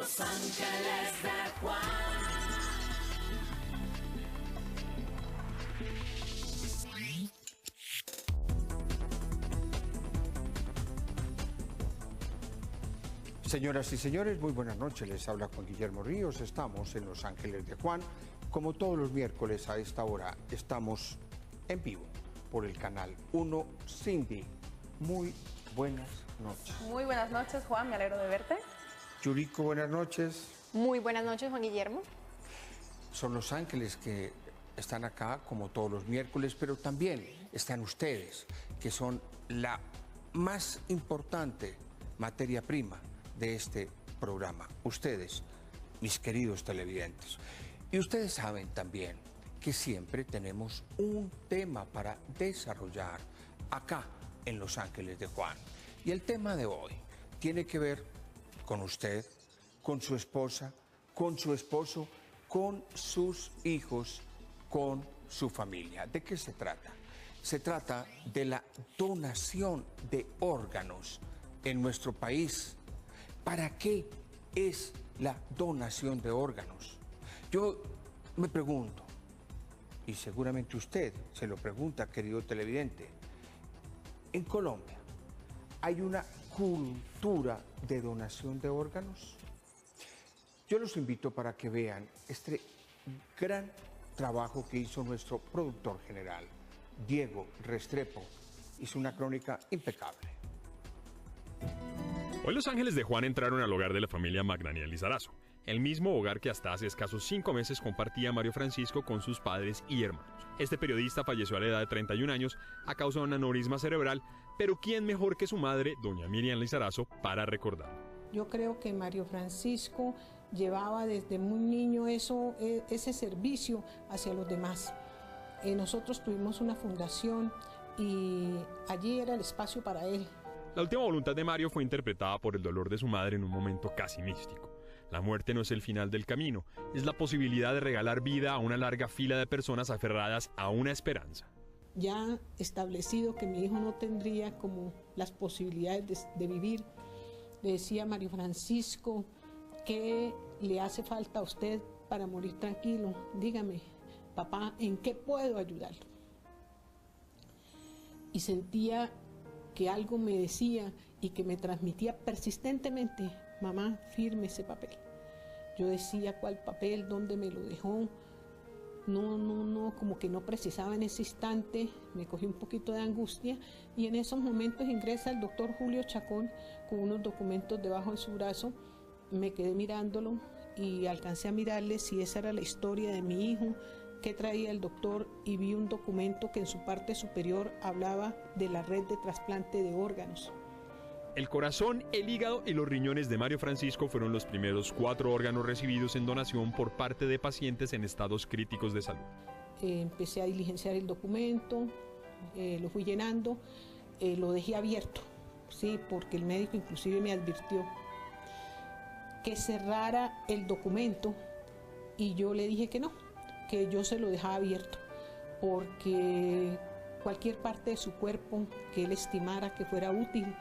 Los Ángeles de Juan. Señoras y señores, muy buenas noches. Les habla Juan Guillermo Ríos. Estamos en Los Ángeles de Juan. Como todos los miércoles a esta hora, estamos en vivo por el canal 1. Cindy, muy buenas noches. Muy buenas noches, Juan. Me alegro de verte. Yuriko, buenas noches. Muy buenas noches, Juan Guillermo. Son los ángeles que están acá como todos los miércoles, pero también están ustedes, que son la más importante materia prima de este programa. Ustedes, mis queridos televidentes. Y ustedes saben también que siempre tenemos un tema para desarrollar acá en Los Ángeles de Juan. Y el tema de hoy tiene que ver con usted, con su esposa, con su esposo, con sus hijos, con su familia. ¿De qué se trata? Se trata de la donación de órganos en nuestro país. ¿Para qué es la donación de órganos? Yo me pregunto, y seguramente usted se lo pregunta, querido televidente, en Colombia, ¿hay una cultura de donación de órganos? Yo los invito para que vean este gran trabajo que hizo nuestro productor general, Diego Restrepo. Hizo una crónica impecable. Hoy Los Ángeles de Juan entraron al hogar de la familia Magdaniel Lizarazo, el mismo hogar que hasta hace escasos 5 meses compartía Mario Francisco con sus padres y hermanos. Este periodista falleció a la edad de 31 años a causa de un aneurisma cerebral, pero ¿quién mejor que su madre, doña Miriam Lizarazo, para recordarlo? Yo creo que Mario Francisco llevaba desde muy niño ese servicio hacia los demás. Nosotros tuvimos una fundación y allí era el espacio para él. La última voluntad de Mario fue interpretada por el dolor de su madre en un momento casi místico. La muerte no es el final del camino, es la posibilidad de regalar vida a una larga fila de personas aferradas a una esperanza. Ya establecido que mi hijo no tendría como las posibilidades de vivir, le decía a Mario Francisco, ¿qué le hace falta a usted para morir tranquilo? Dígame, papá, ¿en qué puedo ayudarlo? Y sentía que algo me decía y que me transmitía persistentemente, mamá, firme ese papel. Yo decía, ¿cuál papel? ¿Dónde me lo dejó? No, como que no precisaba en ese instante, me cogí un poquito de angustia y en esos momentos ingresa el doctor Julio Chacón con unos documentos debajo de su brazo, me quedé mirándolo y alcancé a mirarle si esa era la historia de mi hijo, qué traía el doctor y vi un documento que en su parte superior hablaba de la red de trasplante de órganos. El corazón, el hígado y los riñones de Mario Francisco fueron los primeros 4 órganos recibidos en donación por parte de pacientes en estados críticos de salud. Empecé a diligenciar el documento, lo fui llenando, lo dejé abierto, sí, porque el médico inclusive me advirtió que cerrara el documento y yo le dije que no, que yo se lo dejaba abierto, porque cualquier parte de su cuerpo que él estimara que fuera útil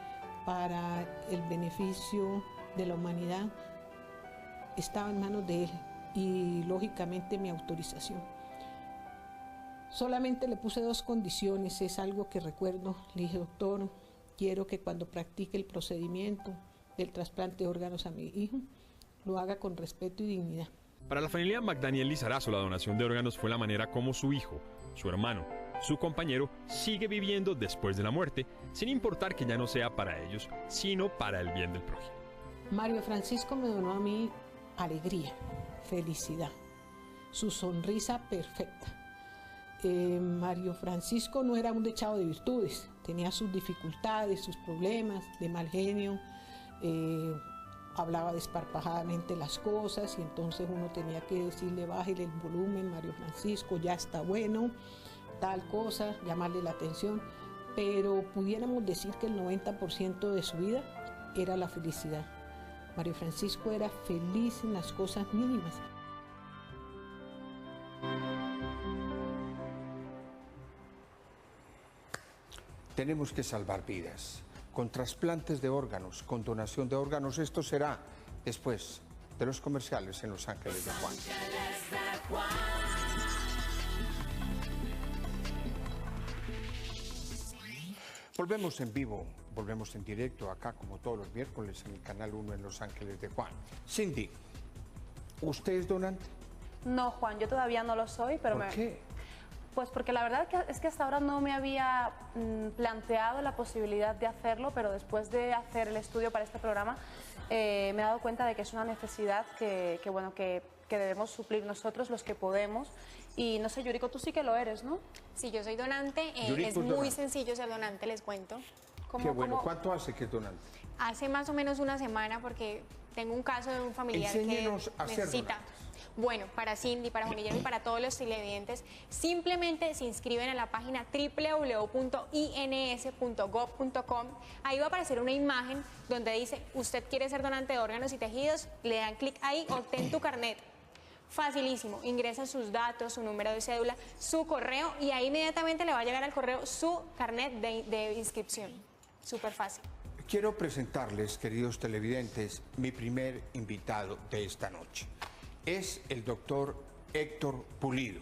para el beneficio de la humanidad estaba en manos de él y lógicamente mi autorización. Solamente le puse 2 condiciones, es algo que recuerdo. Le dije, doctor, quiero que cuando practique el procedimiento del trasplante de órganos a mi hijo, lo haga con respeto y dignidad. Para la familia Magdaniel Lizarazo, la donación de órganos fue la manera como su hijo, su hermano, su compañero sigue viviendo después de la muerte, sin importar que ya no sea para ellos, sino para el bien del prójimo. Mario Francisco me donó a mí alegría, felicidad, su sonrisa perfecta. Mario Francisco no era un dechado de virtudes, tenía sus dificultades, sus problemas de mal genio, hablaba desparpajadamente las cosas y entonces uno tenía que decirle bájale el volumen, Mario Francisco, ya está bueno, tal cosa, llamarle la atención, pero pudiéramos decir que el 90% de su vida era la felicidad. Mario Francisco era feliz en las cosas mínimas. Tenemos que salvar vidas, con trasplantes de órganos, con donación de órganos. Esto será después de los comerciales en Los Ángeles de Juan. Volvemos en vivo, volvemos en directo acá como todos los miércoles en el Canal 1 en Los Ángeles de Juan. Cindy, ¿usted es donante? No, Juan, yo todavía no lo soy, pero ¿Por qué? Pues porque la verdad es que hasta ahora no me había planteado la posibilidad de hacerlo, pero después de hacer el estudio para este programa me he dado cuenta de que es una necesidad que debemos suplir nosotros los que podemos. Y no sé, Yuriko, tú sí que lo eres, ¿no? Sí, yo soy donante. Yuriko Es es muy donante. sencillo ser donante, les cuento. Qué bueno. ¿Cuánto hace que es donante? Hace más o menos una semana porque tengo un caso de un familiar Enséñenos que a ser necesita. donantes. Bueno, para Cindy, para Juan Guillermo y para todos los televidentes, simplemente se inscriben a la página www.ins.gov.com. Ahí va a aparecer una imagen donde dice, usted quiere ser donante de órganos y tejidos, le dan clic ahí, obtén tu carnet. Facilísimo, ingresa sus datos, su número de cédula, su correo y ahí inmediatamente le va a llegar al correo su carnet de inscripción. Súper fácil. Quiero presentarles, queridos televidentes, mi primer invitado de esta noche. Es el doctor Héctor Pulido,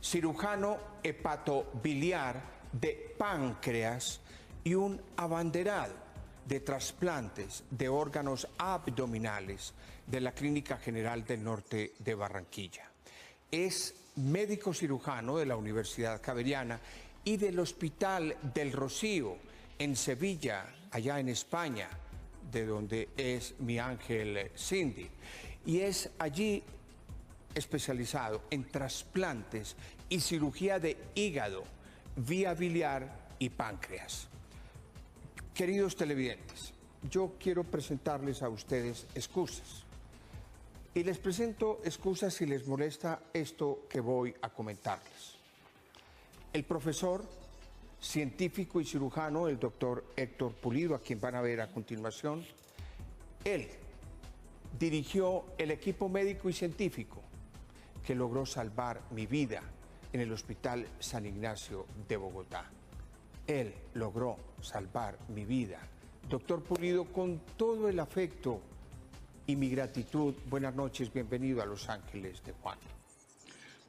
cirujano hepatobiliar de páncreas y un abanderado de trasplantes de órganos abdominales de la Clínica General del Norte de Barranquilla. Es médico cirujano de la Universidad Javeriana y del Hospital del Rocío en Sevilla, allá en España, de donde es mi ángel Cindy. Y es allí especializado en trasplantes y cirugía de hígado, vía biliar y páncreas. Queridos televidentes, yo quiero presentarles a ustedes excusas. Y les presento excusas si les molesta esto que voy a comentarles. El profesor, científico y cirujano, el doctor Héctor Pulido, a quien van a ver a continuación, él dirigió el equipo médico y científico que logró salvar mi vida en el Hospital San Ignacio de Bogotá. Él logró salvar mi vida. Doctor Pulido, con todo el afecto y mi gratitud, buenas noches, bienvenido a Los Ángeles de Juan.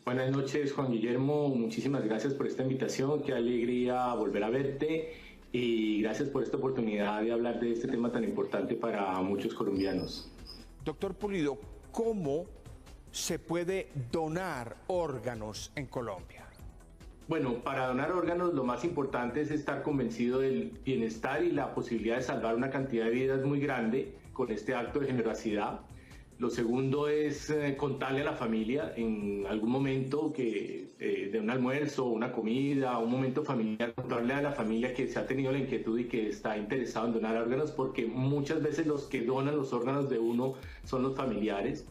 Buenas noches, Juan Guillermo, muchísimas gracias por esta invitación, qué alegría volver a verte y gracias por esta oportunidad de hablar de este tema tan importante para muchos colombianos. Doctor Pulido, ¿cómo se puede donar órganos en Colombia? Bueno, para donar órganos lo más importante es estar convencido del bienestar y la posibilidad de salvar una cantidad de vidas muy grande con este acto de generosidad. Lo segundo es contarle a la familia en algún momento de un almuerzo, una comida, un momento familiar, contarle a la familia que se ha tenido la inquietud y que está interesado en donar órganos, porque muchas veces los que donan los órganos de uno son los familiares.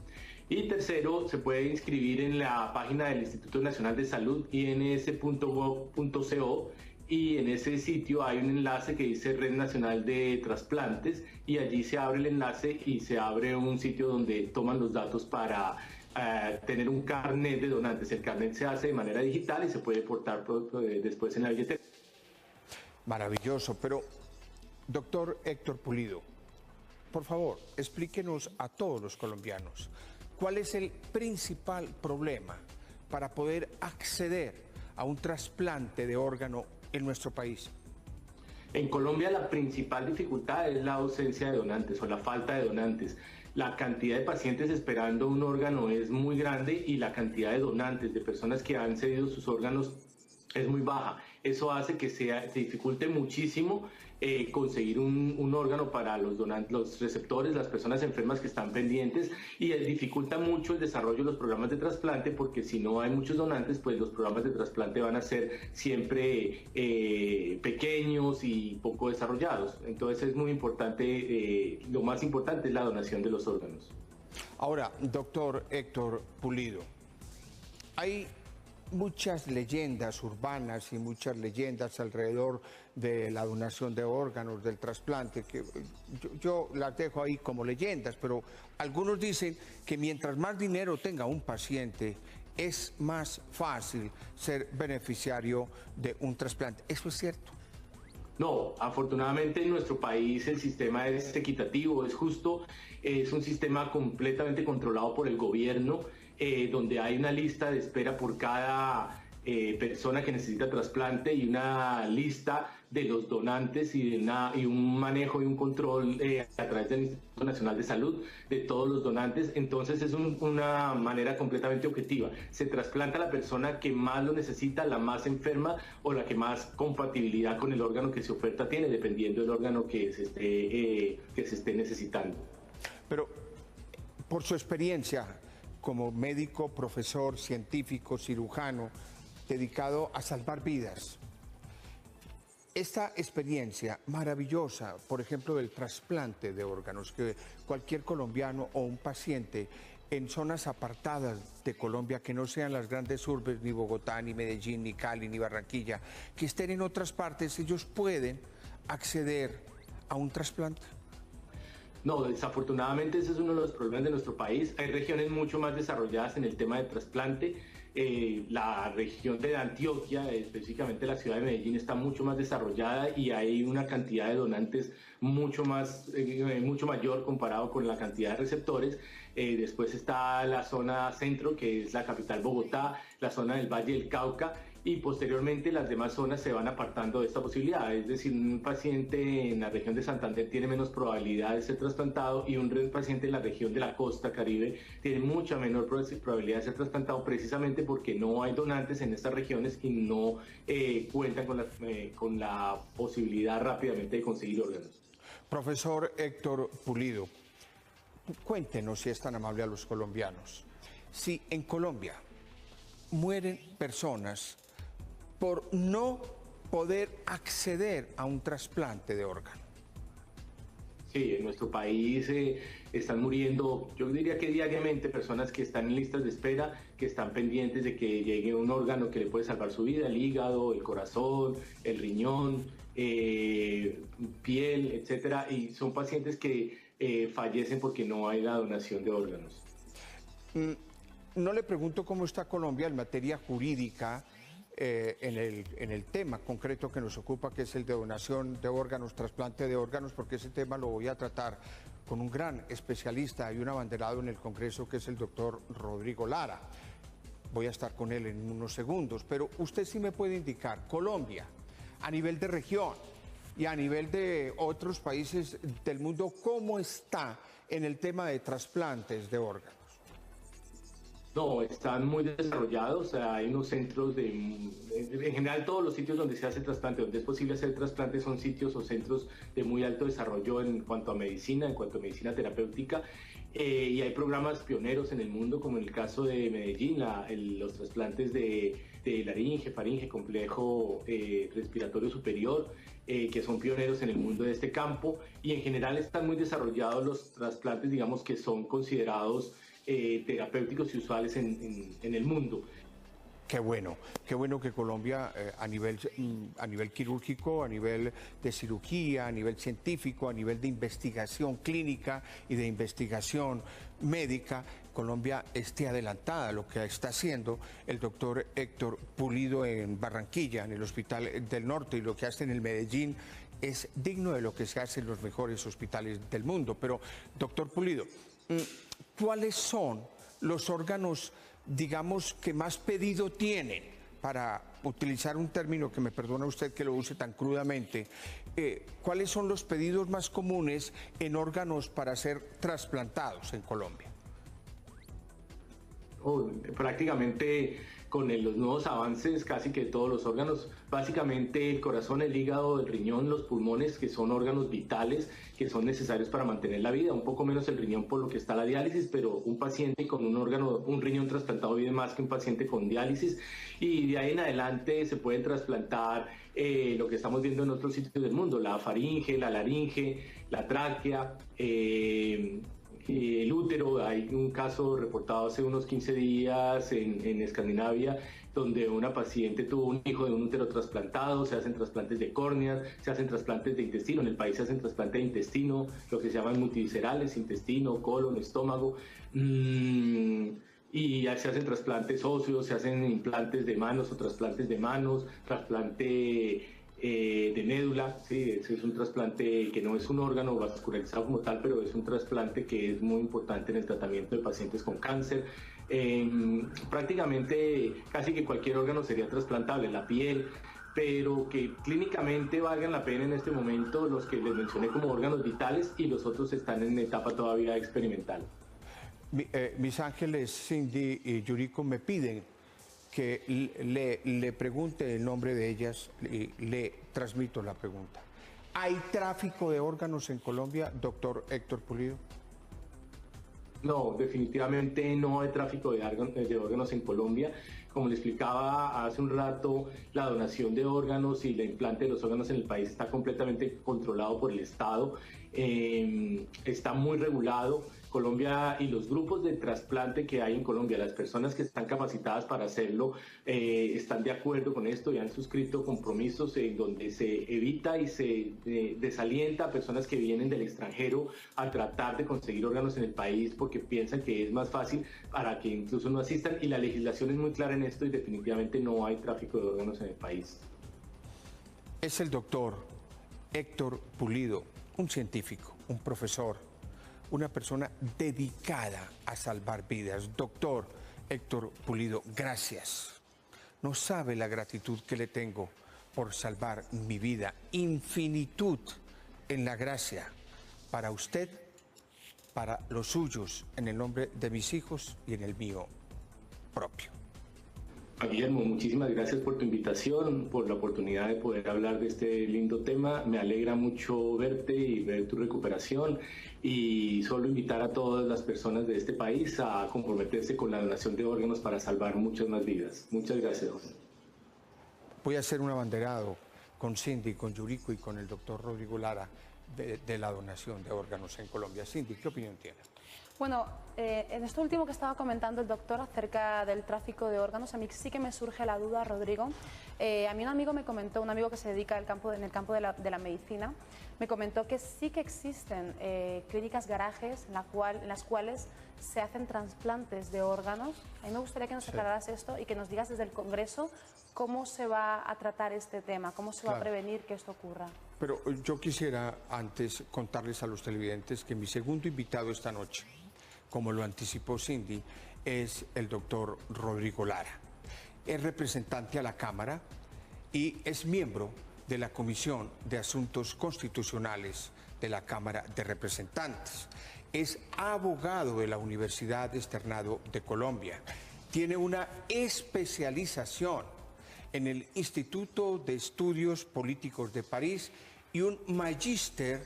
Y tercero, se puede inscribir en la página del Instituto Nacional de Salud, ins.gov.co, y en ese sitio hay un enlace que dice Red Nacional de Trasplantes y allí se abre el enlace y se abre un sitio donde toman los datos para tener un carnet de donantes. El carnet se hace de manera digital y se puede portar después en la billetera. Maravilloso, pero doctor Héctor Pulido, por favor, explíquenos a todos los colombianos cuál es el principal problema para poder acceder a un trasplante de órgano en nuestro país. En Colombia la principal dificultad es la ausencia de donantes o la falta de donantes. La cantidad de pacientes esperando un órgano es muy grande y la cantidad de donantes, de personas que han cedido sus órganos, es muy baja. Eso hace que se dificulte muchísimo conseguir un órgano para los donantes, los receptores, las personas enfermas que están pendientes, y dificulta mucho el desarrollo de los programas de trasplante, porque si no hay muchos donantes, pues los programas de trasplante van a ser siempre pequeños y poco desarrollados. Entonces es muy importante, lo más importante es la donación de los órganos. Ahora, doctor Héctor Pulido, hay muchas leyendas urbanas y muchas leyendas alrededor de la donación de órganos, del trasplante, que yo las dejo ahí como leyendas, pero algunos dicen que mientras más dinero tenga un paciente, es más fácil ser beneficiario de un trasplante. ¿Eso es cierto? No, afortunadamente en nuestro país el sistema es equitativo, es justo, es un sistema completamente controlado por el gobierno, donde hay una lista de espera por cada persona que necesita trasplante y una lista de los donantes y un manejo y un control a través del Instituto Nacional de Salud de todos los donantes. Entonces es una manera completamente objetiva. Se trasplanta a la persona que más lo necesita, la más enferma o la que más compatibilidad con el órgano que se oferta tiene, dependiendo del órgano que se esté necesitando. Pero por su experiencia como médico, profesor, científico, cirujano, dedicado a salvar vidas, esta experiencia maravillosa, por ejemplo, del trasplante de órganos, que cualquier colombiano o un paciente en zonas apartadas de Colombia, que no sean las grandes urbes, ni Bogotá, ni Medellín, ni Cali, ni Barranquilla, que estén en otras partes, ellos pueden acceder a un trasplante. No, desafortunadamente ese es uno de los problemas de nuestro país. Hay regiones mucho más desarrolladas en el tema de trasplante. La región de Antioquia, específicamente la ciudad de Medellín, está mucho más desarrollada y hay una cantidad de donantes mucho mayor comparado con la cantidad de receptores. Después está la zona centro, que es la capital Bogotá, la zona del Valle del Cauca, y posteriormente las demás zonas se van apartando de esta posibilidad. Es decir, un paciente en la región de Santander tiene menos probabilidad de ser trasplantado y un paciente en la región de la costa Caribe tiene mucha menor probabilidad de ser trasplantado, precisamente porque no hay donantes en estas regiones y no cuentan con la posibilidad rápidamente de conseguir órganos. Profesor Héctor Pulido, cuéntenos, si es tan amable, a los colombianos, si en Colombia mueren personas por no poder acceder a un trasplante de órgano. Sí, en nuestro país están muriendo, yo diría que diariamente, personas que están en listas de espera, que están pendientes de que llegue un órgano que le puede salvar su vida: el hígado, el corazón, el riñón, piel, etcétera, y son pacientes que fallecen porque no hay la donación de órganos. No le pregunto cómo está Colombia en materia jurídica en el tema concreto que nos ocupa, que es el de donación de órganos, trasplante de órganos, porque ese tema lo voy a tratar con un gran especialista y un abanderado en el Congreso, que es el doctor Rodrigo Lara. Voy a estar con él en unos segundos, pero usted sí me puede indicar, Colombia, a nivel de región y a nivel de otros países del mundo, ¿cómo está en el tema de trasplantes de órganos? No, están muy desarrollados. Hay unos centros en general todos los sitios donde se hace trasplante, donde es posible hacer trasplante, son sitios o centros de muy alto desarrollo en cuanto a medicina terapéutica, y hay programas pioneros en el mundo, como en el caso de Medellín, los trasplantes de laringe, faringe, complejo respiratorio superior, que son pioneros en el mundo de este campo, y en general están muy desarrollados los trasplantes, digamos, que son considerados terapéuticos y usuales en el mundo. Qué bueno que Colombia a nivel quirúrgico, a nivel de cirugía, a nivel científico, a nivel de investigación clínica y de investigación médica, Colombia esté adelantada a lo que está haciendo el doctor Héctor Pulido en Barranquilla, en el Hospital del Norte, y lo que hace en el Medellín es digno de lo que se hace en los mejores hospitales del mundo. Pero, doctor Pulido, ¿cuáles son los órganos, digamos, que más pedido tienen? Para utilizar un término que me perdona usted que lo use tan crudamente, ¿cuáles son los pedidos más comunes en órganos para ser trasplantados en Colombia? Prácticamente con los nuevos avances, casi que todos los órganos, básicamente el corazón, el hígado, el riñón, los pulmones, que son órganos vitales que son necesarios para mantener la vida, un poco menos el riñón por lo que está la diálisis, pero un paciente con un riñón trasplantado vive más que un paciente con diálisis, y de ahí en adelante se pueden trasplantar lo que estamos viendo en otros sitios del mundo: la faringe, la laringe, la tráquea, el útero. Hay un caso reportado hace unos 15 días en Escandinavia, donde una paciente tuvo un hijo de un útero trasplantado. Se hacen trasplantes de córneas, se hacen trasplantes de intestino. En el país se hacen trasplantes de intestino, lo que se llaman multiviscerales: intestino, colon, estómago. Y ya se hacen trasplantes óseos, se hacen implantes de manos o trasplantes de manos, trasplante de médula, ¿sí? Ese es un trasplante que no es un órgano vascularizado como tal, pero es un trasplante que es muy importante en el tratamiento de pacientes con cáncer. Prácticamente casi que cualquier órgano sería trasplantable, la piel, pero que clínicamente valgan la pena en este momento los que les mencioné como órganos vitales y los otros están en etapa todavía experimental. Mis ángeles Cindy y Yuriko me piden que le pregunte el nombre de ellas y le transmito la pregunta. ¿Hay tráfico de órganos en Colombia, doctor Héctor Pulido? No, definitivamente no hay tráfico de órganos en Colombia. Como le explicaba hace un rato, la donación de órganos y el implante de los órganos en el país está completamente controlado por el Estado, está muy regulado. Colombia y los grupos de trasplante que hay en Colombia, las personas que están capacitadas para hacerlo, están de acuerdo con esto y han suscrito compromisos en donde se evita y se desalienta a personas que vienen del extranjero a tratar de conseguir órganos en el país porque piensan que es más fácil para que incluso no asistan, y la legislación es muy clara en esto y definitivamente no hay tráfico de órganos en el país. Es el doctor Héctor Pulido, un científico, un profesor, una persona dedicada a salvar vidas. Doctor Héctor Pulido, gracias. No sabe la gratitud que le tengo por salvar mi vida. Infinitud en la gracia para usted, para los suyos, en el nombre de mis hijos y en el mío propio. Guillermo, muchísimas gracias por tu invitación, por la oportunidad de poder hablar de este lindo tema. Me alegra mucho verte y ver tu recuperación, y solo invitar a todas las personas de este país a comprometerse con la donación de órganos para salvar muchas más vidas. Muchas gracias. Voy a hacer un abanderado con Cindy, con Yuriko y con el doctor Rodrigo Lara de la donación de órganos en Colombia. Cindy, ¿qué opinión tiene? Bueno, en esto último que estaba comentando el doctor acerca del tráfico de órganos, a mí sí que me surge la duda, Rodrigo. A mí un amigo me comentó, un amigo que se dedica en el campo de la medicina, me comentó que sí que existen clínicas garajes en las cuales se hacen trasplantes de órganos. A mí me gustaría que nos aclararas esto y que nos digas desde el Congreso cómo se va a tratar este tema, cómo se va a prevenir que esto ocurra. Pero yo quisiera antes contarles a los televidentes que mi segundo invitado esta noche, como lo anticipó Cindy, es el doctor Rodrigo Lara. Es representante a la Cámara y es miembro de la Comisión de Asuntos Constitucionales de la Cámara de Representantes. Es abogado de la Universidad Externado de Colombia. Tiene una especialización en el Instituto de Estudios Políticos de París y un magíster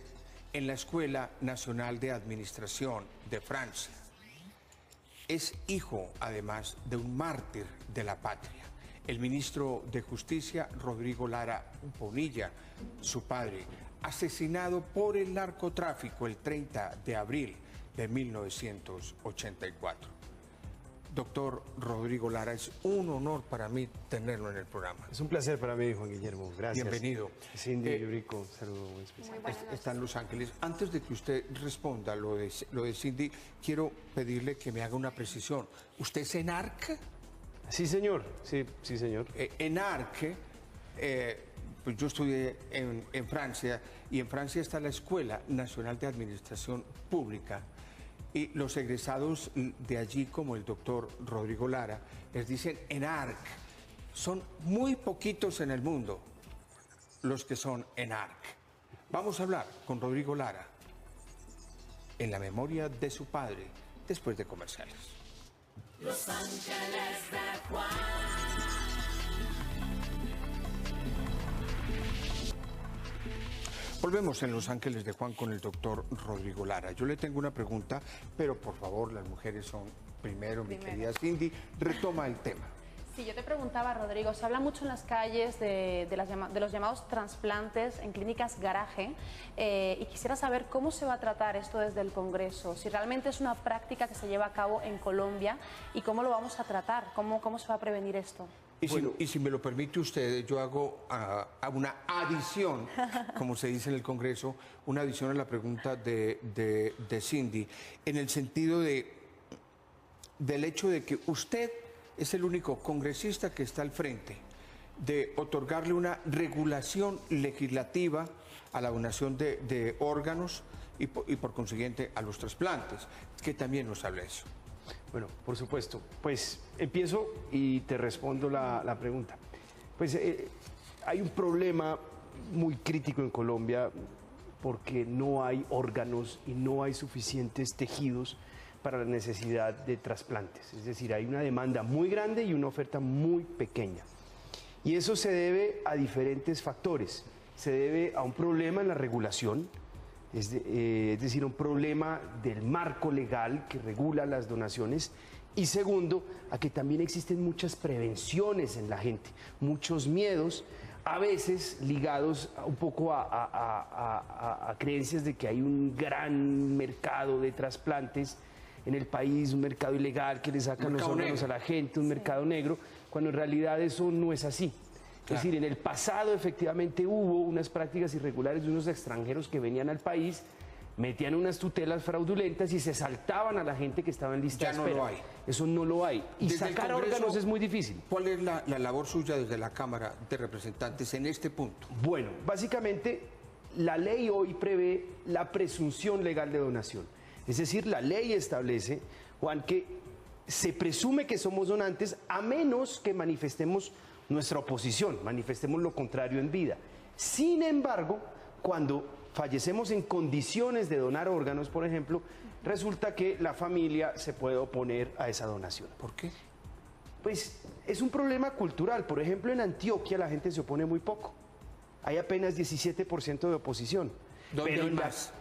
en la Escuela Nacional de Administración de Francia. Es hijo, además, de un mártir de la patria, el ministro de Justicia Rodrigo Lara Bonilla, su padre, asesinado por el narcotráfico el 30 de abril de 1984. Doctor Rodrigo Lara, es un honor para mí tenerlo en el programa. Es un placer para mí, Juan Guillermo. Gracias. Bienvenido. Cindy, Yuriko, un saludo muy especial. Está en Los Ángeles. Antes de que usted responda lo de Cindy, quiero pedirle que me haga una precisión. ¿Usted es ENARC? Sí, señor. Sí, señor. ENARC, pues yo estudié en Francia, y en Francia está la Escuela Nacional de Administración Pública. Y los egresados de allí, como el doctor Rodrigo Lara, les dicen ENARC. Son muy poquitos en el mundo los que son ENARC. Vamos a hablar con Rodrigo Lara en la memoria de su padre después de comerciales. Los Ángeles de Juan. Volvemos en Los Ángeles de Juan con el doctor Rodrigo Lara. Yo le tengo una pregunta, pero por favor, las mujeres son primero. Mi querida Cindy, retoma el tema. Sí, yo te preguntaba, Rodrigo, se habla mucho en las calles de los llamados trasplantes en clínicas garaje, y quisiera saber cómo se va a tratar esto desde el Congreso, si realmente es una práctica que se lleva a cabo en Colombia y cómo lo vamos a tratar, cómo se va a prevenir esto. Y si me lo permite usted, yo hago una adición, como se dice en el Congreso, una adición a la pregunta de Cindy, en el sentido del hecho de que usted es el único congresista que está al frente de otorgarle una regulación legislativa a la donación de órganos y por consiguiente a los trasplantes, que también nos habla eso. Bueno, por supuesto. Pues empiezo y te respondo la pregunta. Pues hay un problema muy crítico en Colombia porque no hay órganos y no hay suficientes tejidos para la necesidad de trasplantes. Es decir, hay una demanda muy grande y una oferta muy pequeña. Y eso se debe a diferentes factores. Se debe a un problema en la regulación, es decir, un problema del marco legal que regula las donaciones. Y segundo, a que también existen muchas prevenciones en la gente, muchos miedos, a veces ligados un poco a creencias de que hay un gran mercado de trasplantes en el país, un mercado ilegal que le sacan los órganos a la gente, un mercado negro, cuando en realidad eso no es así. Es decir, en el pasado efectivamente hubo unas prácticas irregulares de unos extranjeros que venían al país, metían unas tutelas fraudulentas y se saltaban a la gente que estaba en lista de espera. Ya no lo hay. Eso no lo hay. Y Desde sacar el Congreso, órganos es muy difícil. ¿Cuál es la labor suya desde la Cámara de Representantes en este punto? Bueno, básicamente la ley hoy prevé la presunción legal de donación. Es decir, la ley establece, Juan, que se presume que somos donantes a menos que manifestemos nuestra oposición, manifestemos lo contrario en vida. Sin embargo, cuando fallecemos en condiciones de donar órganos, por ejemplo, resulta que la familia se puede oponer a esa donación. ¿Por qué? Pues es un problema cultural. Por ejemplo, en Antioquia la gente se opone muy poco. Hay apenas 17% de oposición. ¿Dónde Pero hay más?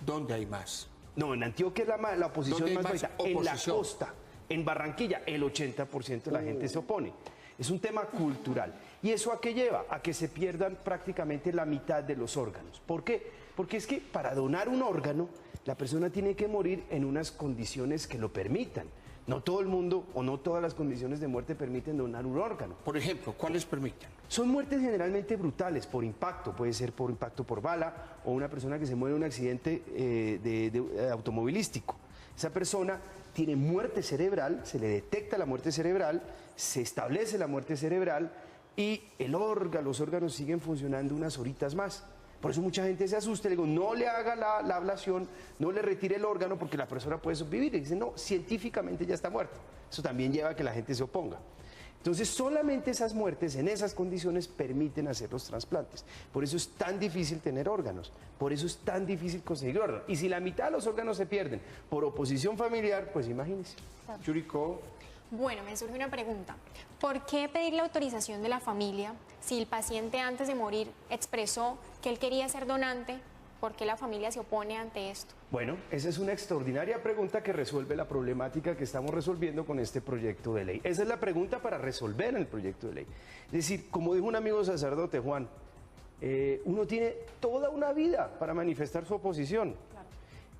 ¿Dónde hay más? No, en Antioquia es la oposición más bajita. En la oposición? costa, en Barranquilla, el 80% de la gente se opone. Es un tema cultural. ¿Y eso a qué lleva? A que se pierdan prácticamente la mitad de los órganos. ¿Por qué? Porque es que para donar un órgano, la persona tiene que morir en unas condiciones que lo permitan. No todo el mundo o no todas las condiciones de muerte permiten donar un órgano. Por ejemplo, ¿cuáles permiten? Son muertes generalmente brutales por impacto, puede ser por impacto por bala o una persona que se muere en un accidente automovilístico. Esa persona tiene muerte cerebral, se le detecta la muerte cerebral, se establece la muerte cerebral y los órganos siguen funcionando unas horitas más. Por eso mucha gente se asusta, le digo, no le haga la ablación, no le retire el órgano porque la persona puede sobrevivir. Y dicen, no, científicamente ya está muerto. Eso también lleva a que la gente se oponga. Entonces, solamente esas muertes en esas condiciones permiten hacer los trasplantes. Por eso es tan difícil tener órganos, por eso es tan difícil conseguir órganos. Y si la mitad de los órganos se pierden por oposición familiar, pues imagínense. Yuriko. Bueno, me surge una pregunta. ¿Por qué pedir la autorización de la familia si el paciente antes de morir expresó que él quería ser donante? ¿Por qué la familia se opone ante esto? Bueno, esa es una extraordinaria pregunta que resuelve la problemática que estamos resolviendo con este proyecto de ley. Esa es la pregunta para resolver en el proyecto de ley. Es decir, como dijo un amigo sacerdote, Juan, uno tiene toda una vida para manifestar su oposición.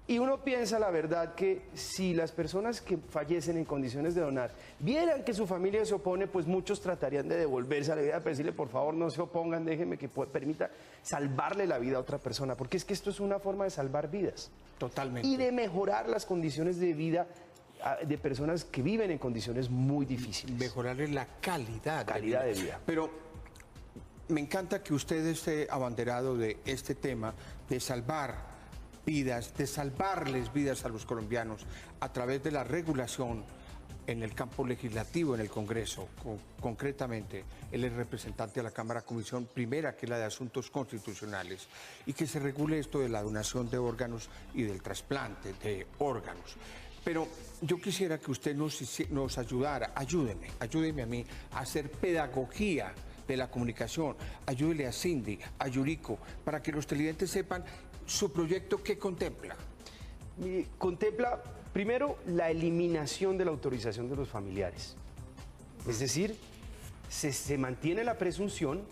Y uno piensa, la verdad, que si las personas que fallecen en condiciones de donar vieran que su familia se opone, pues muchos tratarían de devolverse a la vida, para decirle, por favor, no se opongan, déjenme que permita salvarle la vida a otra persona, porque es que esto es una forma de salvar vidas. Totalmente. Y de mejorar las condiciones de vida de personas que viven en condiciones muy difíciles. Mejorarle la calidad de vida. Pero me encanta que usted esté abanderado de este tema de salvar vidas, de salvarles vidas a los colombianos a través de la regulación en el campo legislativo, en el Congreso. Concretamente, él es representante de la Cámara Comisión Primera, que es la de Asuntos Constitucionales, y que se regule esto de la donación de órganos y del trasplante de órganos. Pero yo quisiera que usted nos ayudara, ayúdeme a mí a hacer pedagogía de la comunicación, ayúdele a Cindy, a Yuriko, para que los televidentes sepan su proyecto qué contempla. Contempla, primero, la eliminación de la autorización de los familiares. Es decir, se mantiene la presunción,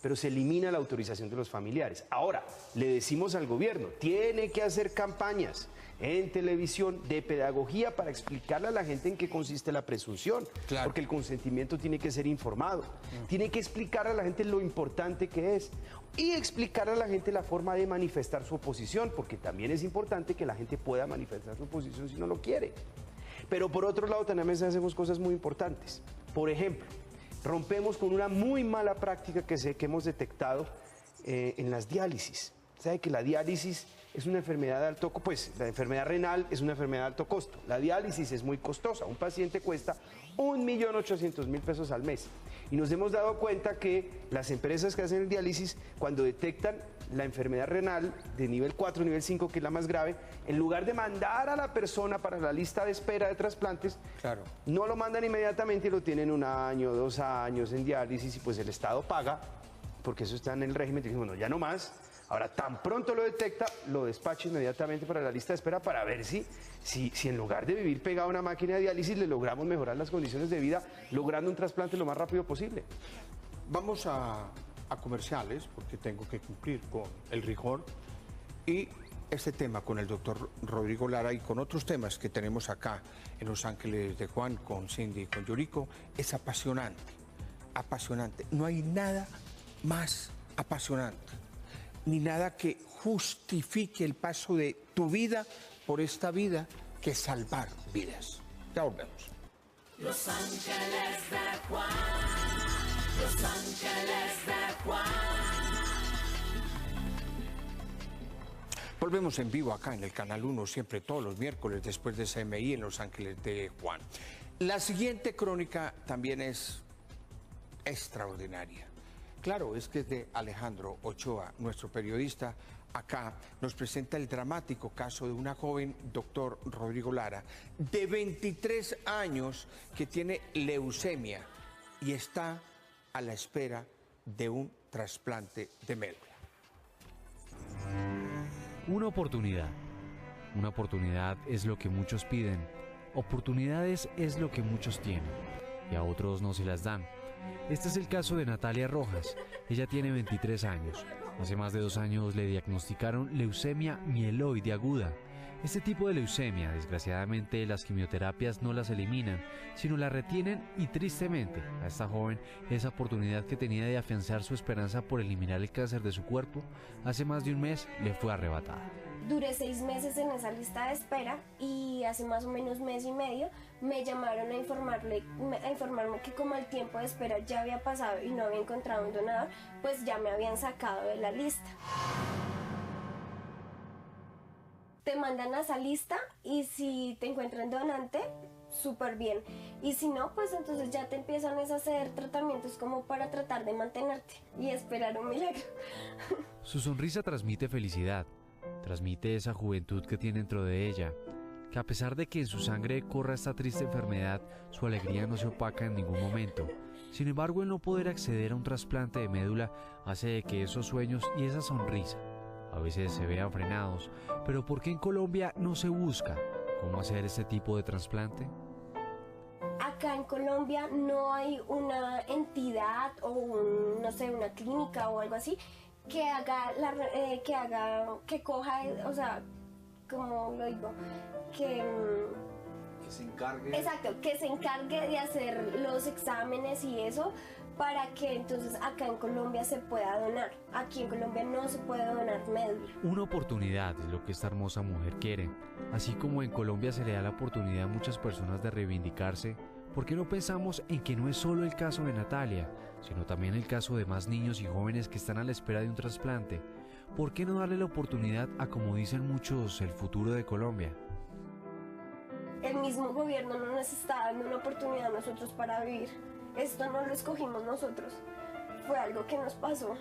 pero se elimina la autorización de los familiares. Ahora, le decimos al gobierno, tiene que hacer campañas en televisión de pedagogía para explicarle a la gente en qué consiste la presunción, claro, porque el consentimiento tiene que ser informado, tiene que explicarle a la gente lo importante que es y explicarle a la gente la forma de manifestar su oposición, porque también es importante que la gente pueda manifestar su oposición si no lo quiere. Pero por otro lado también hacemos cosas muy importantes. Por ejemplo, rompemos con una muy mala práctica que hemos detectado en las diálisis. Sabe que la diálisis es una enfermedad de alto costo, pues la enfermedad renal es una enfermedad de alto costo. La diálisis es muy costosa. Un paciente cuesta 1.800.000 pesos al mes. Y nos hemos dado cuenta que las empresas que hacen el diálisis, cuando detectan la enfermedad renal de nivel 4, nivel 5, que es la más grave, en lugar de mandar a la persona para la lista de espera de trasplantes, Claro. no lo mandan inmediatamente y lo tienen 1 año, 2 años en diálisis y pues el Estado paga, porque eso está en el régimen. Y dijimos, bueno, ya no más. Ahora, tan pronto lo detecta, lo despacha inmediatamente para la lista de espera para ver si en lugar de vivir pegado a una máquina de diálisis le logramos mejorar las condiciones de vida, logrando un trasplante lo más rápido posible. Vamos a comerciales, porque tengo que cumplir con el rigor. Y este tema con el doctor Rodrigo Lara y con otros temas que tenemos acá en Los Ángeles de Juan, con Cindy y con Yuriko, es apasionante. Apasionante. No hay nada más apasionante, ni nada que justifique el paso de tu vida por esta vida que salvar vidas. Ya volvemos. Los Ángeles de Juan. Los Ángeles de Juan. Volvemos en vivo acá en el Canal 1, siempre todos los miércoles después de CMI en Los Ángeles de Juan. La siguiente crónica también es extraordinaria. Claro, es que es de Alejandro Ochoa, nuestro periodista. Acá nos presenta el dramático caso de una joven, doctor Rodrigo Lara, de 23 años, que tiene leucemia y está a la espera de un trasplante de médula. Una oportunidad. Una oportunidad es lo que muchos piden. Oportunidades es lo que muchos tienen y a otros no se las dan. Este es el caso de Natalia Rojas. Ella tiene 23 años. Hace más de 2 años le diagnosticaron leucemia mieloide aguda. Este tipo de leucemia, desgraciadamente, las quimioterapias no las eliminan, sino la retienen y tristemente a esta joven esa oportunidad que tenía de afianzar su esperanza por eliminar el cáncer de su cuerpo, hace más de un mes le fue arrebatada. Duré 6 meses en esa lista de espera y hace más o menos mes y medio me llamaron a informarme que como el tiempo de espera ya había pasado y no había encontrado un donador, pues ya me habían sacado de la lista. Te mandan a esa lista y si te encuentran donante, súper bien. Y si no, pues entonces ya te empiezan a hacer tratamientos como para tratar de mantenerte y esperar un milagro. Su sonrisa transmite felicidad. Transmite esa juventud que tiene dentro de ella, que a pesar de que en su sangre corra esta triste enfermedad, su alegría no se opaca en ningún momento. Sin embargo, el no poder acceder a un trasplante de médula hace de que esos sueños y esa sonrisa a veces se vean frenados. Pero ¿por qué en Colombia no se busca cómo hacer este tipo de trasplante? Acá en Colombia no hay una entidad o no sé, una clínica o algo así que coja, o sea, como lo digo, que se encargue. Exacto, que se encargue de hacer los exámenes y eso para que entonces acá en Colombia se pueda donar. Aquí en Colombia no se puede donar médula. Una oportunidad es lo que esta hermosa mujer quiere. Así como en Colombia se le da la oportunidad a muchas personas de reivindicarse, ¿por qué no pensamos en que no es solo el caso de Natalia, sino también el caso de más niños y jóvenes que están a la espera de un trasplante? ¿Por qué no darle la oportunidad a, como dicen muchos, el futuro de Colombia? El mismo gobierno no nos está dando una oportunidad a nosotros para vivir. Esto no lo escogimos nosotros, fue algo que nos pasó.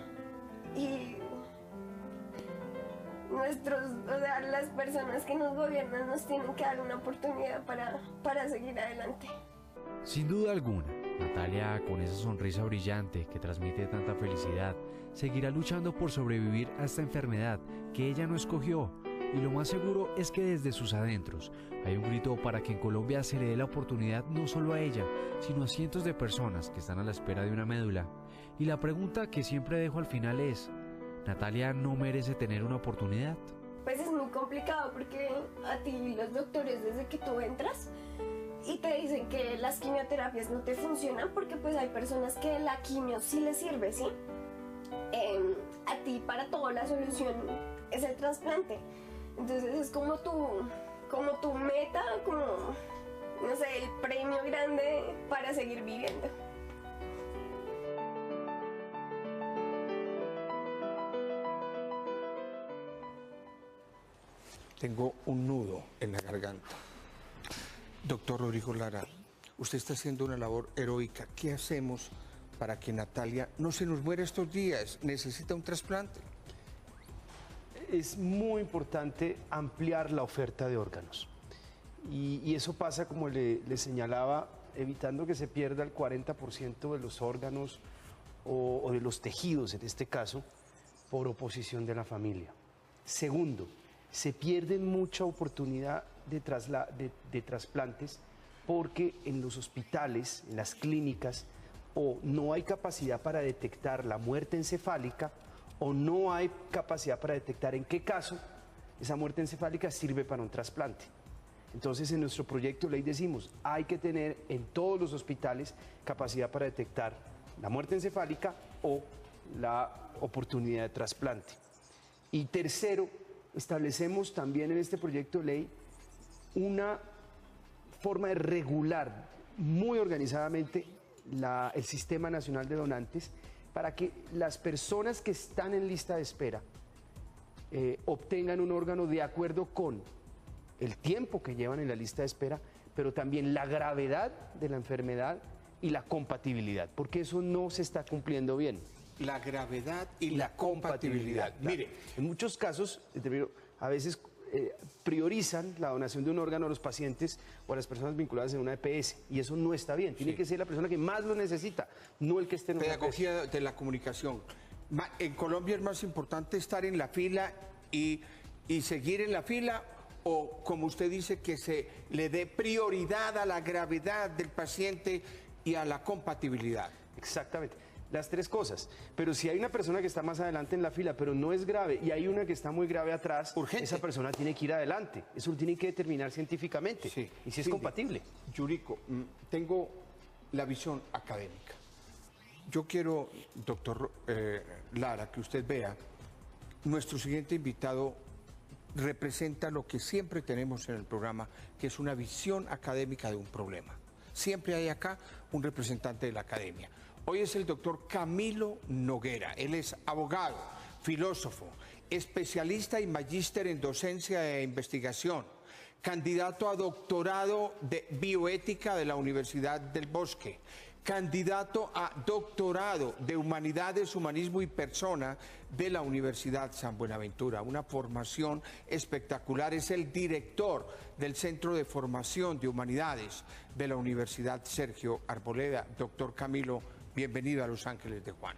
Y las personas que nos gobiernan nos tienen que dar una oportunidad para seguir adelante. Sin duda alguna, Natalia, con esa sonrisa brillante que transmite tanta felicidad, seguirá luchando por sobrevivir a esta enfermedad que ella no escogió. Y lo más seguro es que desde sus adentros hay un grito para que en Colombia se le dé la oportunidad no solo a ella, sino a cientos de personas que están a la espera de una médula. Y la pregunta que siempre dejo al final es, ¿Natalia no merece tener una oportunidad? Pues es muy complicado porque a ti los doctores desde que tú entras y te dicen que las quimioterapias no te funcionan porque pues hay personas que la quimio sí les sirve, ¿sí? A ti para todo la solución es el trasplante. Entonces es como tu meta, como, no sé, el premio grande para seguir viviendo. tengo un nudo en la garganta. Doctor Rodrigo Lara, usted está haciendo una labor heroica. ¿Qué hacemos para que Natalia no se nos muera estos días? ¿Necesita un trasplante? Es muy importante ampliar la oferta de órganos. Y eso pasa, como le señalaba, evitando que se pierda el 40% de los órganos o de los tejidos, en este caso, por oposición de la familia. Segundo, se pierde mucha oportunidad de trasplantes porque en los hospitales, en las clínicas, o no hay capacidad para detectar la muerte encefálica o no hay capacidad para detectar en qué caso esa muerte encefálica sirve para un trasplante. Entonces, en nuestro proyecto de ley decimos, hay que tener en todos los hospitales capacidad para detectar la muerte encefálica o la oportunidad de trasplante. Y tercero, establecemos también en este proyecto de ley una forma de regular muy organizadamente el Sistema Nacional de Donantes para que las personas que están en lista de espera obtengan un órgano de acuerdo con el tiempo que llevan en la lista de espera, pero también la gravedad de la enfermedad y la compatibilidad, porque eso no se está cumpliendo bien. La gravedad y la compatibilidad. Claro. Mire, en muchos casos, a veces priorizan la donación de un órgano a los pacientes o a las personas vinculadas en una EPS, y eso no está bien. Tiene que ser la persona que más lo necesita, no el que esté en una EPS. Pedagogía de la comunicación. En Colombia es más importante estar en la fila y seguir en la fila, o como usted dice, que se le dé prioridad a la gravedad del paciente y a la compatibilidad. Exactamente. Las tres cosas. Pero si hay una persona que está más adelante en la fila, pero no es grave, y hay una que está muy grave atrás, urgente, esa persona tiene que ir adelante. Eso lo tienen que determinar científicamente. Sí. Y si es compatible. Yuriko, tengo la visión académica. Yo quiero, doctor Lara, que usted vea, nuestro siguiente invitado representa lo que siempre tenemos en el programa, que es una visión académica de un problema. Siempre hay acá un representante de la academia. Hoy es el doctor Camilo Noguera. Él es abogado, filósofo, especialista y magíster en docencia e investigación, candidato a doctorado de bioética de la Universidad del Bosque, candidato a doctorado de Humanidades, Humanismo y Persona de la Universidad San Buenaventura. Una formación espectacular. Es el director del Centro de Formación de Humanidades de la Universidad Sergio Arboleda. Doctor Camilo, bienvenido a Los Ángeles de Juan.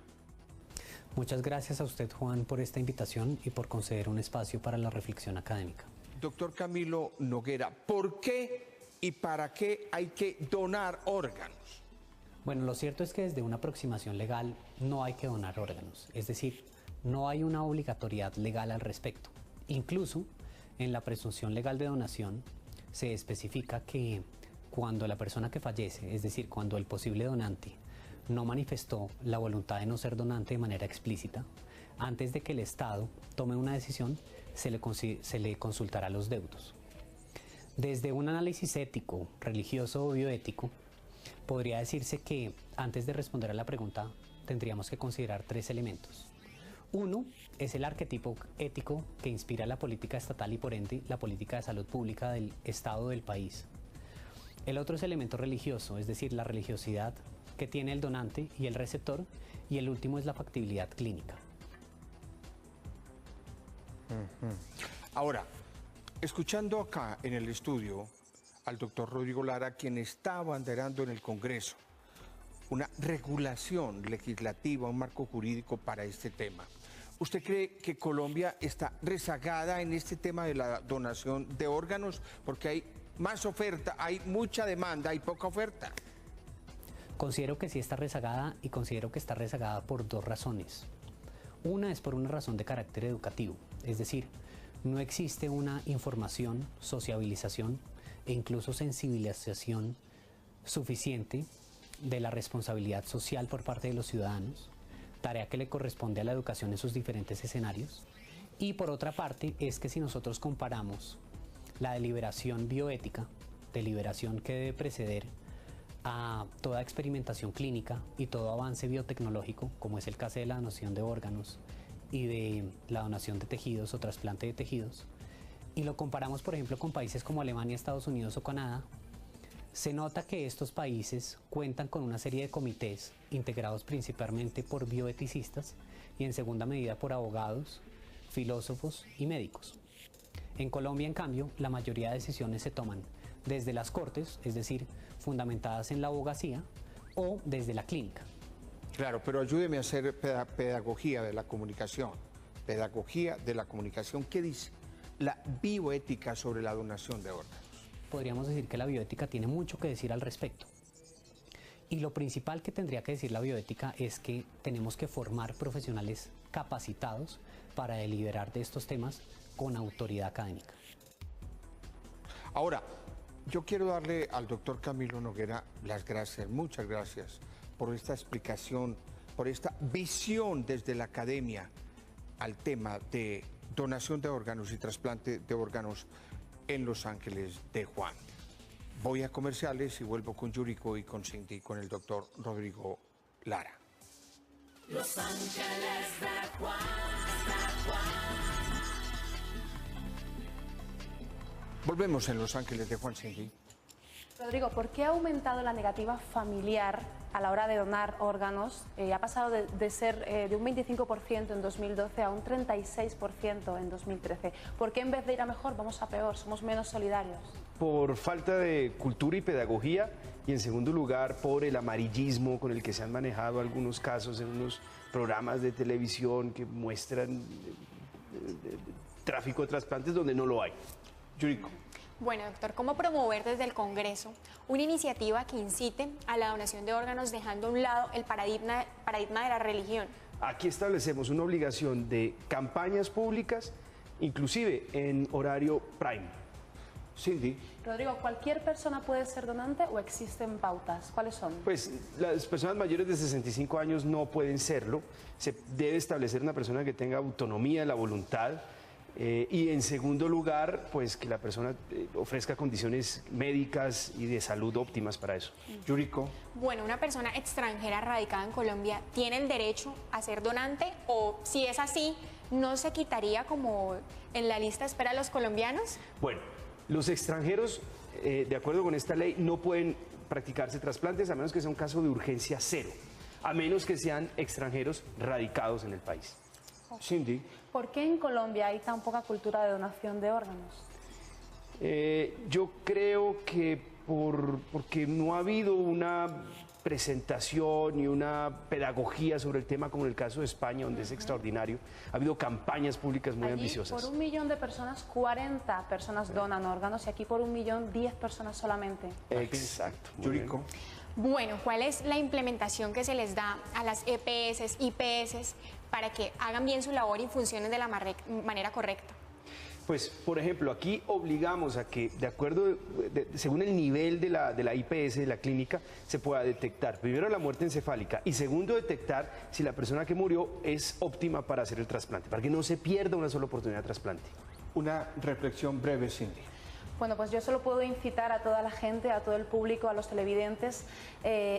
Muchas gracias a usted, Juan, por esta invitación y por conceder un espacio para la reflexión académica. Doctor Camilo Noguera, ¿por qué y para qué hay que donar órganos? Bueno, lo cierto es que desde una aproximación legal no hay que donar órganos, es decir, no hay una obligatoriedad legal al respecto. Incluso en la presunción legal de donación se especifica que cuando la persona que fallece, es decir, cuando el posible donante no manifestó la voluntad de no ser donante de manera explícita, antes de que el Estado tome una decisión, se le consultará a los deudos. Desde un análisis ético, religioso o bioético, podría decirse que antes de responder a la pregunta tendríamos que considerar tres elementos. Uno es el arquetipo ético que inspira la política estatal y por ende la política de salud pública del Estado del país. El otro es el elemento religioso, es decir, la religiosidad que tiene el donante y el receptor, y el último es la factibilidad clínica. Ahora, escuchando acá en el estudio al doctor Rodrigo Lara, quien está abanderando en el Congreso una regulación legislativa, un marco jurídico para este tema, ¿usted cree que Colombia está rezagada en este tema de la donación de órganos? Porque hay más oferta, hay mucha demanda, hay poca oferta. Considero que sí está rezagada, y considero que está rezagada por dos razones. Una es por una razón de carácter educativo, es decir, no existe una información, sociabilización e incluso sensibilización suficiente de la responsabilidad social por parte de los ciudadanos, tarea que le corresponde a la educación en sus diferentes escenarios. Y por otra parte es que si nosotros comparamos la deliberación bioética, deliberación que debe preceder a toda experimentación clínica y todo avance biotecnológico, como es el caso de la donación de órganos y de la donación de tejidos o trasplante de tejidos, y lo comparamos, por ejemplo, con países como Alemania, Estados Unidos o Canadá, se nota que estos países cuentan con una serie de comités integrados principalmente por bioeticistas y en segunda medida por abogados, filósofos y médicos. En Colombia, en cambio, la mayoría de decisiones se toman desde las cortes, es decir, fundamentadas en la abogacía, o desde la clínica. Claro, pero ayúdeme a hacer pedagogía de la comunicación. Pedagogía de la comunicación. ¿Qué dice la bioética sobre la donación de órganos? Podríamos decir que la bioética tiene mucho que decir al respecto. Y lo principal que tendría que decir la bioética es que tenemos que formar profesionales capacitados para deliberar de estos temas con autoridad académica. Ahora, yo quiero darle al doctor Camilo Noguera las gracias, muchas gracias por esta explicación, por esta visión desde la academia al tema de donación de órganos y trasplante de órganos en Los Ángeles de Juan. Voy a comerciales y vuelvo con Yuriko y con Cindy, con el doctor Rodrigo Lara. Los Ángeles de Juan. Volvemos en Los Ángeles de Juan, Cindy. Rodrigo, ¿por qué ha aumentado la negativa familiar a la hora de donar órganos? Ha pasado de ser de un 25% en 2012 a un 36% en 2013. ¿Por qué en vez de ir a mejor vamos a peor? ¿Somos menos solidarios? Por falta de cultura y pedagogía, y en segundo lugar por el amarillismo con el que se han manejado algunos casos en unos programas de televisión que muestran tráfico de trasplantes donde no lo hay. Yuriko. Bueno, doctor, ¿cómo promover desde el Congreso una iniciativa que incite a la donación de órganos dejando a un lado el paradigma de la religión? Aquí establecemos una obligación de campañas públicas, inclusive en horario prime. Cindy. Rodrigo, ¿cualquier persona puede ser donante o existen pautas? ¿Cuáles son? Pues las personas mayores de 65 años no pueden serlo. Se debe establecer una persona que tenga autonomía de la voluntad. Y en segundo lugar, pues que la persona ofrezca condiciones médicas y de salud óptimas para eso. Yuriko. Bueno, una persona extranjera radicada en Colombia tiene el derecho a ser donante, o si es así, ¿no se quitaría como en la lista de espera a los colombianos? Bueno, los extranjeros, de acuerdo con esta ley, no pueden practicarse trasplantes a menos que sea un caso de urgencia cero, a menos que sean extranjeros radicados en el país. Cindy. ¿Por qué en Colombia hay tan poca cultura de donación de órganos? Yo creo que porque no ha habido una presentación y una pedagogía sobre el tema como en el caso de España, donde es extraordinario. Ha habido campañas públicas muy ambiciosas. Por 1 millón de personas, 40 personas donan órganos y aquí por 1 millón, 10 personas solamente. Exacto. Yuriko. Bueno, ¿cuál es la implementación que se les da a las EPS, IPS, para que hagan bien su labor y funcionen de la manera correcta? Pues, por ejemplo, aquí obligamos a que, de acuerdo, según el nivel de la IPS, de la clínica, se pueda detectar, primero, la muerte encefálica y segundo, detectar si la persona que murió es óptima para hacer el trasplante, para que no se pierda una sola oportunidad de trasplante. Una reflexión breve, Cindy. Bueno, pues yo solo puedo incitar a toda la gente, a todo el público, a los televidentes,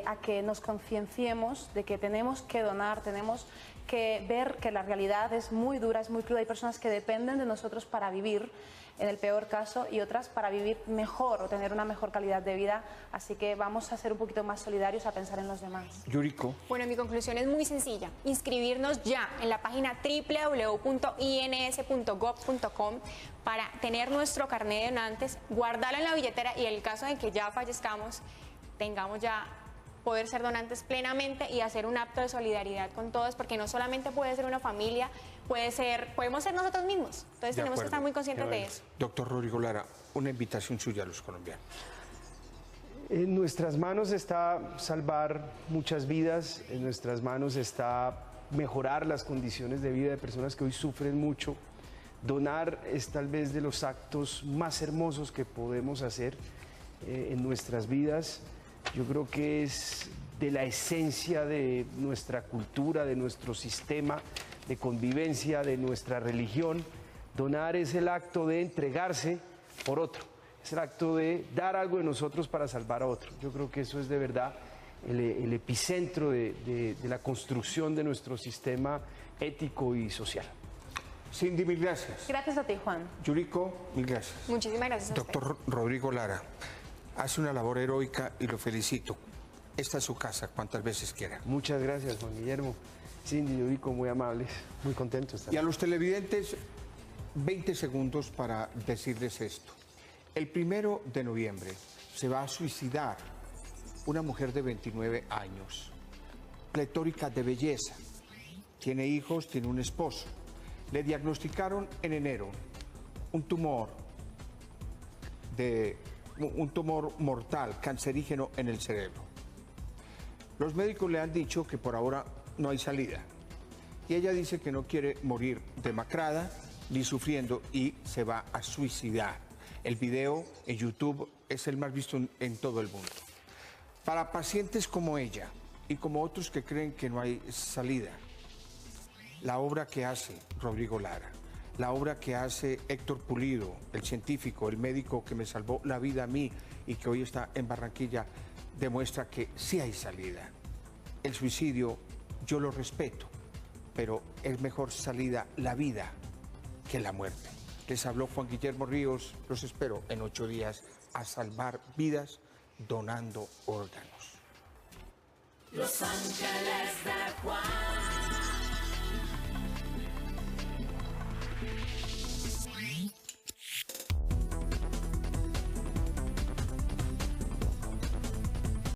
a que nos concienciemos de que tenemos que donar, tenemos que ver que la realidad es muy dura, es muy cruda. Hay personas que dependen de nosotros para vivir, en el peor caso, y otras para vivir mejor o tener una mejor calidad de vida. Así que vamos a ser un poquito más solidarios, a pensar en los demás. Yuriko. Bueno, mi conclusión es muy sencilla. Inscribirnos ya en la página www.ins.gov.com para tener nuestro carnet de donantes, guardarlo en la billetera y en el caso de que ya fallezcamos, tengamos ya poder ser donantes plenamente y hacer un acto de solidaridad con todos, porque no solamente puede ser una familia, podemos ser nosotros mismos. Entonces tenemos que estar muy conscientes de eso. Doctor Rodrigo Lara, una invitación suya a los colombianos. En nuestras manos está salvar muchas vidas, en nuestras manos está mejorar las condiciones de vida de personas que hoy sufren mucho. Donar es tal vez de los actos más hermosos que podemos hacer en nuestras vidas. Yo creo que es de la esencia de nuestra cultura, de nuestro sistema de convivencia, de nuestra religión. Donar es el acto de entregarse por otro, es el acto de dar algo de nosotros para salvar a otro. Yo creo que eso es de verdad el epicentro de la construcción de nuestro sistema ético y social. Cindy, mil gracias. Gracias a ti, Juan. Yuriko, mil gracias. Muchísimas gracias a usted. Doctor Rodrigo Lara, hace una labor heroica y lo felicito. Esta es su casa, cuantas veces quiera. Muchas gracias, Juan Guillermo. Cindy y Yuriko, muy amables, muy contentos de estar. Y a los televidentes, 20 segundos para decirles esto. El 1 de noviembre se va a suicidar una mujer de 29 años, pletórica de belleza, tiene hijos, tiene un esposo. Le diagnosticaron en enero un tumor mortal, cancerígeno en el cerebro. Los médicos le han dicho que por ahora no hay salida. Y ella dice que no quiere morir demacrada ni sufriendo y se va a suicidar. El video en YouTube es el más visto en todo el mundo. Para pacientes como ella y como otros que creen que no hay salida, la obra que hace Rodrigo Lara, la obra que hace Héctor Pulido, el científico, el médico que me salvó la vida a mí y que hoy está en Barranquilla, demuestra que sí hay salida. El suicidio yo lo respeto, pero es mejor salida la vida que la muerte. Les habló Juan Guillermo Ríos, los espero en 8 días a salvar vidas donando órganos. Los Ángeles de Juan.